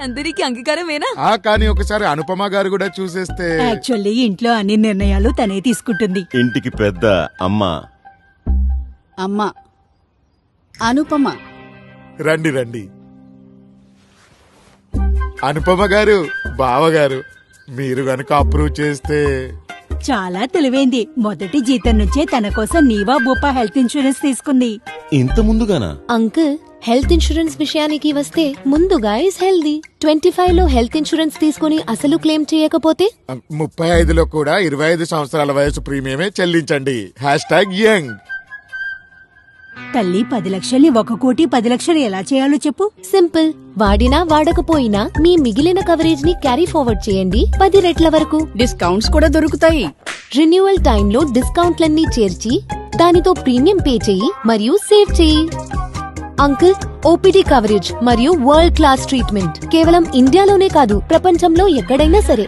అందరికి అంగీకారమేనా? కానీ ఒకసారి అనుపమ గారు కూడా చూసేస్తే. యాక్చువల్లీ ఇంట్లో అన్ని నిర్ణయాలు తనే తీసుకుంటుంది. ఇంటికి పెద్ద అమ్మ. అమ్మా అనుపమ. రండి రండి. అనుపమ గారు, బావగారు, మీరు గనుక అప్రూవ్ చేస్తే. చాలా తెలివైంది. మొదటి జీతం నుంచే తన కోసం నీవా భూపా హెల్త్ ఇన్సూరెన్స్ తీసుకుంది. ఇంత ముందుగానా? అంకుల్, హెల్త్ ఇన్సూరెన్స్ విషయానికి వస్తే ముందుగా ఇస్ హెల్దీ. 25లో హెల్త్ ఇన్సూరెన్స్ తీసుకుని అసలు క్లెయిమ్ చేయకపోతే 35లో కూడా 25 సంవత్సరాల వయసు ప్రీమియమే చెల్లించండి. #యంగ్. తల్లి 10 లక్షల్ని 1,10,00,000 ఎలా చేయాలో చెప్పు. సింపుల్. వాడినా వాడకపోయినా మీ మిగిలిన కవరేజ్ ని క్యారీ ఫార్వర్డ్ చేయండి 10 రెట్ల వరకు. డిస్కౌంట్స్ కూడా దొరుకుతాయి. రిన్యూవల్ టైంలో డిస్కౌంట్లన్నీ చేర్చి దానితో ప్రీమియం పే చెయ్యి మరియు సేవ్ చెయ్యి. అంకుల్, ఓపీడీ కవరేజ్ మరియు వరల్డ్ క్లాస్ ట్రీట్మెంట్ కేవలం ఇండియాలోనే కాదు, ప్రపంచంలో ఎక్కడైనా సరే.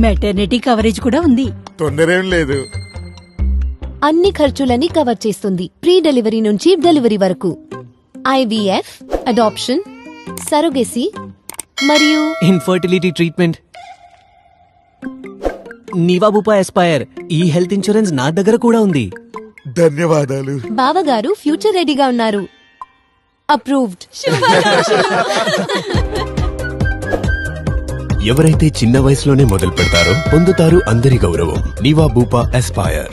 మెటర్నిటీ కవరేజ్ కూడా ఉంది. తొందరేం లేదు. అన్ని ఖర్చులని కవర్ చేస్తుంది, ప్రీ డెలివరీ నుంచి డెలివరీ వరకు. IVF, అడాప్షన్, సరోగెసీ మరియు ఇన్ఫర్టిలిటీ ట్రీట్మెంట్. నీవా భూపా ఎస్పైర్ ఈ హెల్త్ ఇన్సూరెన్స్ నా దగ్గర కూడా ఉంది. ధన్యవాదాలు. బావగారు ఫ్యూచర్ రెడీగా ఉన్నారు. అప్రూవ్డ్. ఎవరైతే చిన్న వయసులోనే మొదలు పెడతారో పొందుతారు అందరి గౌరవం. నీవా భూపా ఎస్పైర్.